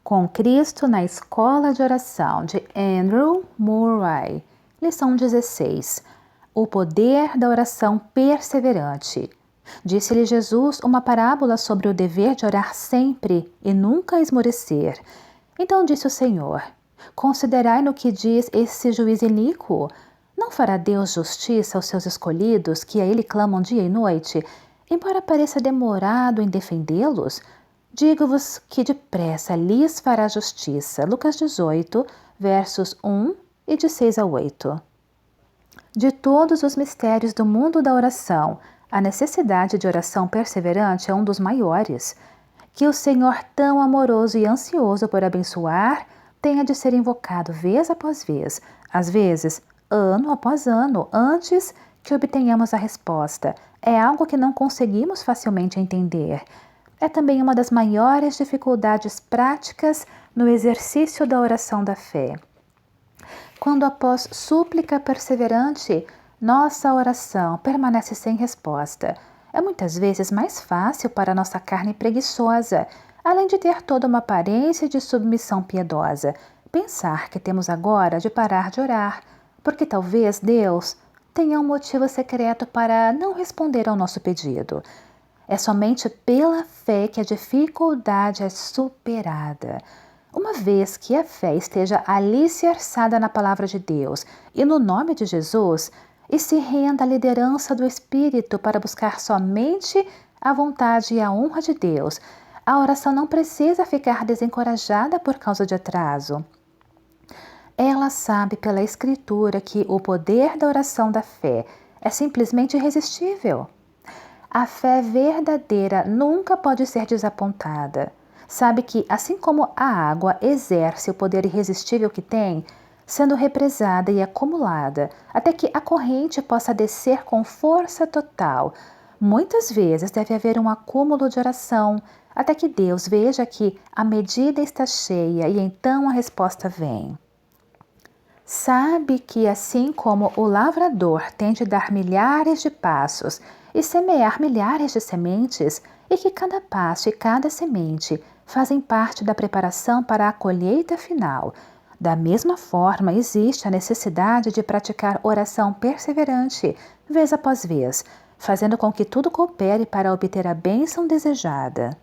Com Cristo na Escola de Oração, de Andrew Murray. Lição 16. O poder da oração perseverante. Disse-lhe Jesus uma parábola sobre o dever de orar sempre e nunca esmorecer. Então disse o Senhor: Considerai no que diz esse juiz iníquo. Não fará Deus justiça aos seus escolhidos, que a Ele clamam dia e noite, embora pareça demorado em defendê-los? Digo-vos que depressa lhes fará justiça. Lucas 18, versos 1 e de 6 a 8. De todos os mistérios do mundo da oração, a necessidade de oração perseverante é um dos maiores. Que o Senhor, tão amoroso e ansioso por abençoar, tenha de ser invocado vez após vez, às vezes ano após ano, antes que obtenhamos a resposta. É algo que não conseguimos facilmente entender. É também uma das maiores dificuldades práticas no exercício da oração da fé. Quando após súplica perseverante, nossa oração permanece sem resposta, é muitas vezes mais fácil para nossa carne preguiçosa, além de ter toda uma aparência de submissão piedosa, pensar que temos agora de parar de orar, porque talvez Deus tenha um motivo secreto para não responder ao nosso pedido. É somente pela fé que a dificuldade é superada. Uma vez que a fé esteja alicerçada na palavra de Deus e no nome de Jesus, e se renda à liderança do Espírito para buscar somente a vontade e a honra de Deus, a oração não precisa ficar desencorajada por causa de atraso. Ela sabe pela Escritura que o poder da oração da fé é simplesmente irresistível. A fé verdadeira nunca pode ser desapontada. Sabe que, assim como a água exerce o poder irresistível que tem, sendo represada e acumulada, até que a corrente possa descer com força total, muitas vezes deve haver um acúmulo de oração, até que Deus veja que a medida está cheia e então a resposta vem. Sabe que, assim como o lavrador tem de dar milhares de passos e semear milhares de sementes, e que cada passo e cada semente fazem parte da preparação para a colheita final, da mesma forma existe a necessidade de praticar oração perseverante, vez após vez, fazendo com que tudo coopere para obter a bênção desejada.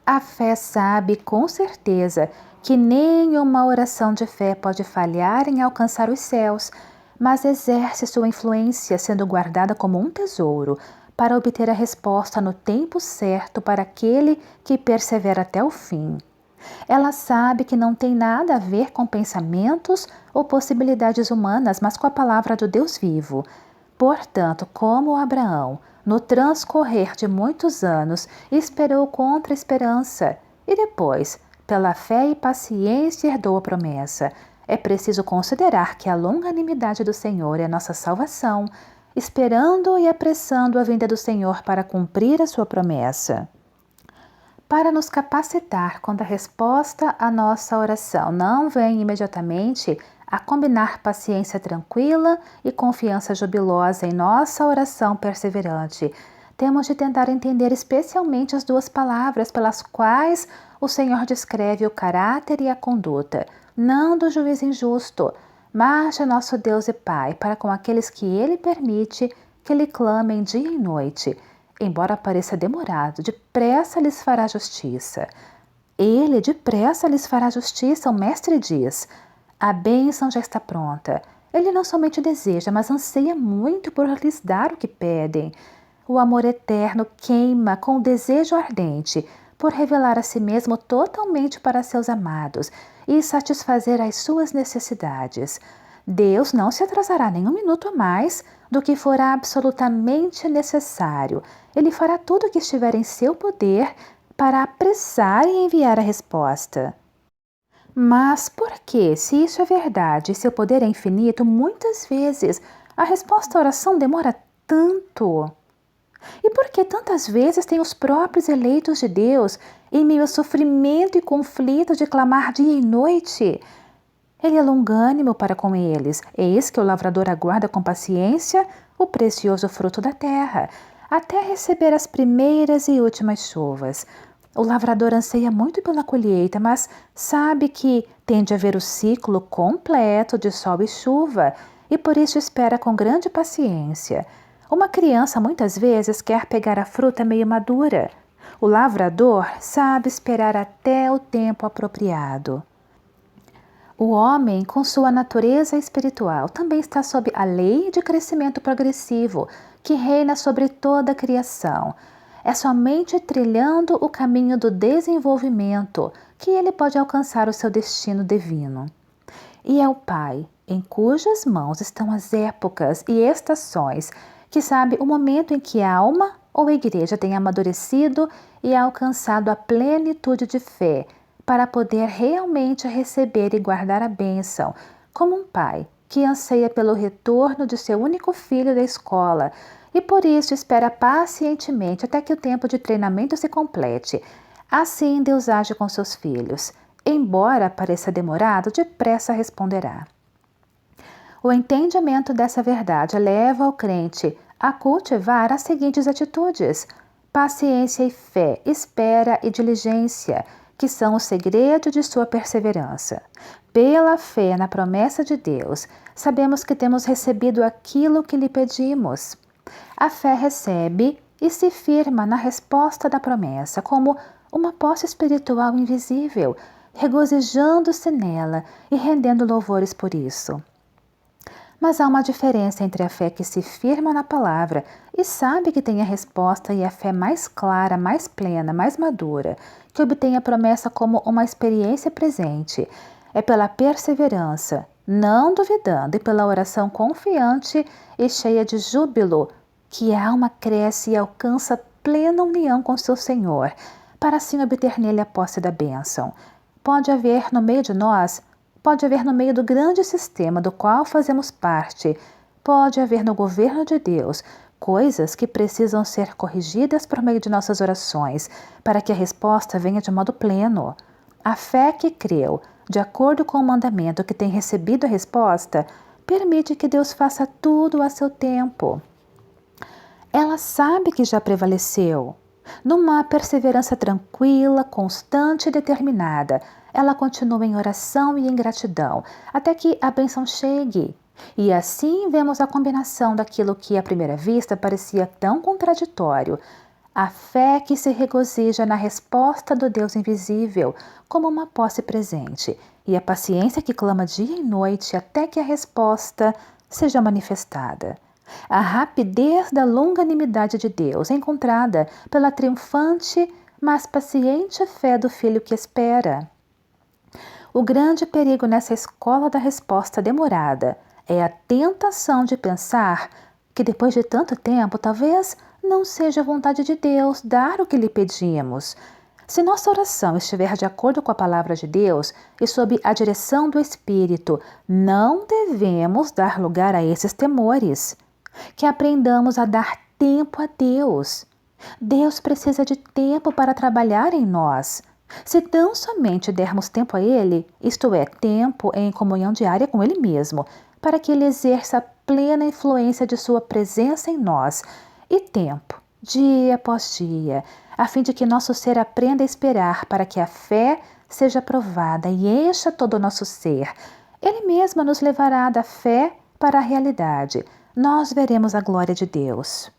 A fé sabe com certeza que nenhuma oração de fé pode falhar em alcançar os céus, mas exerce sua influência sendo guardada como um tesouro para obter a resposta no tempo certo para aquele que persevera até o fim. Ela sabe que não tem nada a ver com pensamentos ou possibilidades humanas, mas com a palavra do Deus vivo. Portanto, como Abraão, no transcorrer de muitos anos, esperou contra a esperança e depois, pela fé e paciência, herdou a promessa. É preciso considerar que a longanimidade do Senhor é nossa salvação, esperando e apressando a vinda do Senhor para cumprir a sua promessa. Para nos capacitar quando a resposta à nossa oração não vem imediatamente, a combinar paciência tranquila e confiança jubilosa em nossa oração perseverante, temos de tentar entender especialmente as duas palavras pelas quais o Senhor descreve o caráter e a conduta, não do juiz injusto, mas de nosso Deus e Pai, para com aqueles que Ele permite que lhe clamem dia e noite. Embora pareça demorado, depressa lhes fará justiça. Ele depressa lhes fará justiça, o Mestre diz. A bênção já está pronta. Ele não somente deseja, mas anseia muito por lhes dar o que pedem. O amor eterno queima com o desejo ardente por revelar a si mesmo totalmente para seus amados e satisfazer as suas necessidades. Deus não se atrasará nem um minuto a mais do que for absolutamente necessário. Ele fará tudo o que estiver em seu poder para apressar e enviar a resposta. Mas por que, se isso é verdade e seu poder é infinito, muitas vezes a resposta à oração demora tanto? E por que tantas vezes tem os próprios eleitos de Deus, em meio a sofrimento e conflito, de clamar dia e noite? Ele é longânimo para com eles, eis que o lavrador aguarda com paciência o precioso fruto da terra, até receber as primeiras e últimas chuvas. O lavrador anseia muito pela colheita, mas sabe que tem de haver o ciclo completo de sol e chuva e por isso espera com grande paciência. Uma criança muitas vezes quer pegar a fruta meio madura. O lavrador sabe esperar até o tempo apropriado. O homem, com sua natureza espiritual, também está sob a lei de crescimento progressivo, que reina sobre toda a criação. É somente trilhando o caminho do desenvolvimento que ele pode alcançar o seu destino divino. E é o Pai, em cujas mãos estão as épocas e estações, que sabe o momento em que a alma ou a igreja tem amadurecido e alcançado a plenitude de fé, para poder realmente receber e guardar a bênção, como um pai que anseia pelo retorno de seu único filho da escola e por isso espera pacientemente até que o tempo de treinamento se complete. Assim Deus age com seus filhos. Embora pareça demorado, depressa responderá. O entendimento dessa verdade leva o crente a cultivar as seguintes atitudes: paciência e fé, espera e diligência, que são o segredo de sua perseverança. Pela fé na promessa de Deus, sabemos que temos recebido aquilo que lhe pedimos. A fé recebe e se firma na resposta da promessa, como uma posse espiritual invisível, regozijando-se nela e rendendo louvores por isso. Mas há uma diferença entre a fé que se firma na palavra e sabe que tem a resposta e a fé mais clara, mais plena, mais madura, que obtém a promessa como uma experiência presente. É pela perseverança, não duvidando, e pela oração confiante e cheia de júbilo, que a alma cresce e alcança plena união com seu Senhor, para assim obter nele a posse da bênção. Pode haver no meio de nós, pode haver no meio do grande sistema do qual fazemos parte, pode haver no governo de Deus coisas que precisam ser corrigidas por meio de nossas orações, para que a resposta venha de modo pleno. A fé que creu, de acordo com o mandamento que tem recebido a resposta, permite que Deus faça tudo a seu tempo. Ela sabe que já prevaleceu. Numa perseverança tranquila, constante e determinada, ela continua em oração e em gratidão, até que a bênção chegue. E assim vemos a combinação daquilo que à primeira vista parecia tão contraditório. A fé que se regozija na resposta do Deus invisível, como uma posse presente, e a paciência que clama dia e noite até que a resposta seja manifestada. A rapidez da longanimidade de Deus, encontrada pela triunfante, mas paciente fé do filho que espera. O grande perigo nessa escola da resposta demorada é a tentação de pensar que depois de tanto tempo talvez não seja a vontade de Deus dar o que lhe pedimos. Se nossa oração estiver de acordo com a palavra de Deus e sob a direção do Espírito, não devemos dar lugar a esses temores. Que aprendamos a dar tempo a Deus. Deus precisa de tempo para trabalhar em nós. Se tão somente dermos tempo a Ele, isto é, tempo em comunhão diária com Ele mesmo, para que Ele exerça a plena influência de Sua presença em nós, e tempo, dia após dia, a fim de que nosso ser aprenda a esperar para que a fé seja provada e encha todo o nosso ser. Ele mesmo nos levará da fé para a realidade. Nós veremos a glória de Deus.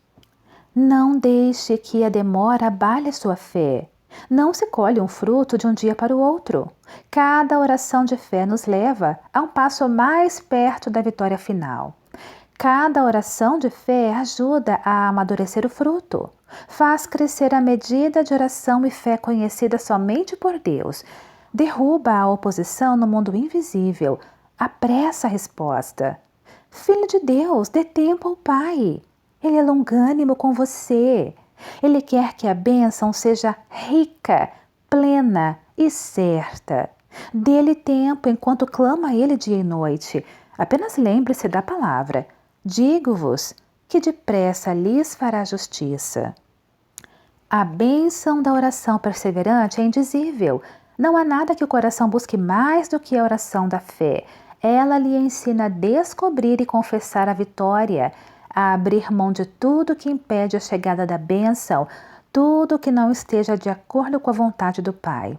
Não deixe que a demora abale sua fé. Não se colhe um fruto de um dia para o outro. Cada oração de fé nos leva a um passo mais perto da vitória final. Cada oração de fé ajuda a amadurecer o fruto. Faz crescer a medida de oração e fé conhecida somente por Deus. Derruba a oposição no mundo invisível. Apressa a resposta. Filho de Deus, dê tempo ao Pai. Ele é longânimo com você. Ele quer que a bênção seja rica, plena e certa. Dê-lhe tempo enquanto clama a Ele dia e noite. Apenas lembre-se da palavra. Digo-vos que depressa lhes fará justiça. A bênção da oração perseverante é indizível. Não há nada que o coração busque mais do que a oração da fé. Ela lhe ensina a descobrir e confessar a vitória, a abrir mão de tudo que impede a chegada da bênção, tudo que não esteja de acordo com a vontade do Pai.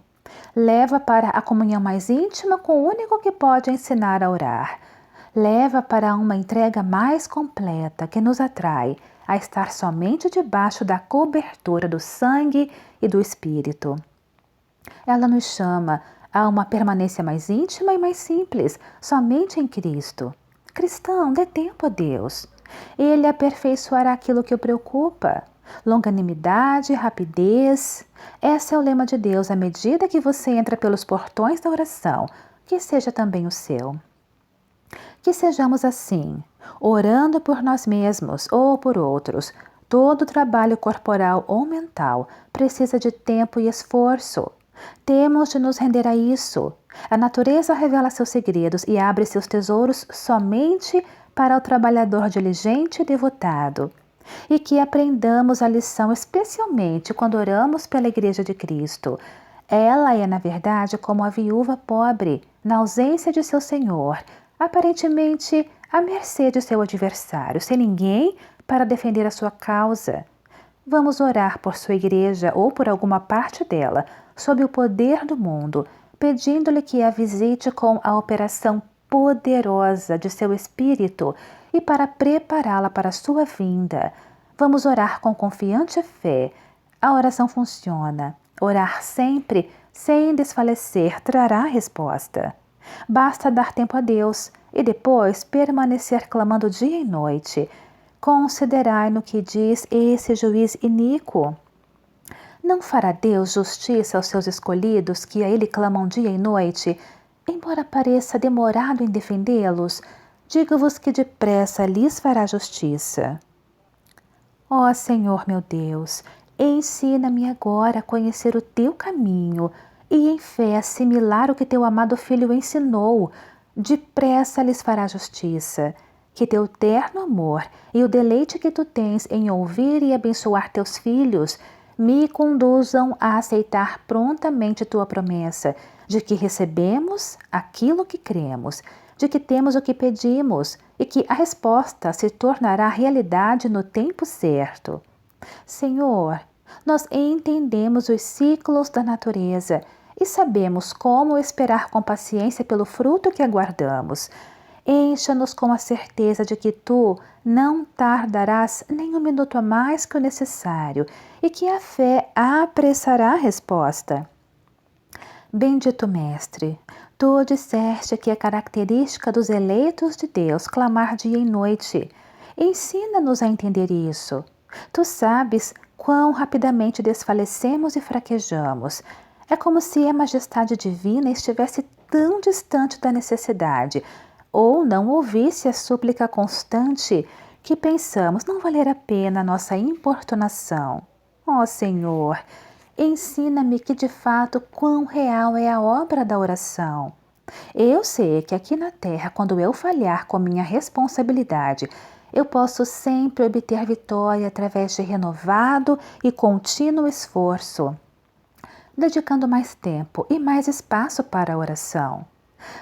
Leva para a comunhão mais íntima com o único que pode ensinar a orar. Leva para uma entrega mais completa que nos atrai a estar somente debaixo da cobertura do sangue e do Espírito. Ela nos chama a uma permanência mais íntima e mais simples, somente em Cristo. Cristão, dê tempo a Deus. Ele aperfeiçoará aquilo que o preocupa. Longanimidade, rapidez. Esse é o lema de Deus à medida que você entra pelos portões da oração, que seja também o seu. Que sejamos assim, orando por nós mesmos ou por outros. Todo trabalho corporal ou mental precisa de tempo e esforço. Temos de nos render a isso. A natureza revela seus segredos e abre seus tesouros somente para o trabalhador diligente e devotado. E que aprendamos a lição especialmente quando oramos pela Igreja de Cristo. Ela é, na verdade, como a viúva pobre, na ausência de seu Senhor, aparentemente à mercê de seu adversário, sem ninguém para defender a sua causa. Vamos orar por sua igreja ou por alguma parte dela, sob o poder do mundo, pedindo-lhe que a visite com a operação poderosa de seu Espírito e para prepará-la para a sua vinda. Vamos orar com confiante fé. A oração funciona. Orar sempre, sem desfalecer, trará a resposta. Basta dar tempo a Deus e depois permanecer clamando dia e noite. Considerai no que diz esse juiz iníquo. Não fará Deus justiça aos seus escolhidos que a Ele clamam dia e noite? Embora pareça demorado em defendê-los, digo-vos que depressa lhes fará justiça. Ó Senhor meu Deus, ensina-me agora a conhecer o Teu caminho e em fé assimilar o que Teu amado Filho ensinou. Depressa lhes fará justiça. Que Teu terno amor e o deleite que Tu tens em ouvir e abençoar Teus filhos me conduzam a aceitar prontamente Tua promessa de que recebemos aquilo que cremos, de que temos o que pedimos e que a resposta se tornará realidade no tempo certo. Senhor, nós entendemos os ciclos da natureza e sabemos como esperar com paciência pelo fruto que aguardamos. Encha-nos com a certeza de que Tu não tardarás nem um minuto a mais que o necessário e que a fé apressará a resposta. Bendito Mestre, Tu disseste que é característica dos eleitos de Deus clamar dia e noite. Ensina-nos a entender isso. Tu sabes quão rapidamente desfalecemos e fraquejamos. É como se a majestade divina estivesse tão distante da necessidade, ou não ouvisse a súplica constante que pensamos não valer a pena a nossa importunação. Ó Senhor, ensina-me que de fato quão real é a obra da oração. Eu sei que aqui na terra, quando eu falhar com minha responsabilidade, eu posso sempre obter vitória através de renovado e contínuo esforço, dedicando mais tempo e mais espaço para a oração.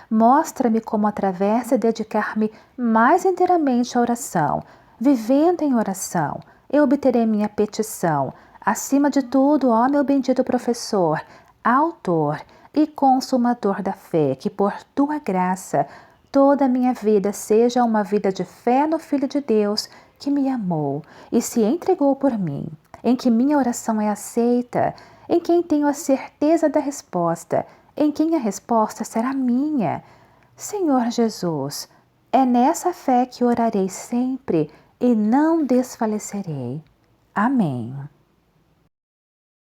Mostra-me como através de dedicar-me mais inteiramente à oração, vivendo em oração, eu obterei minha petição. Acima de tudo, ó meu bendito professor, autor e consumador da fé, que por Tua graça toda a minha vida seja uma vida de fé no Filho de Deus que me amou e se entregou por mim, em que minha oração é aceita, em quem tenho a certeza da resposta, em quem a resposta será minha. Senhor Jesus, é nessa fé que orarei sempre e não desfalecerei. Amém.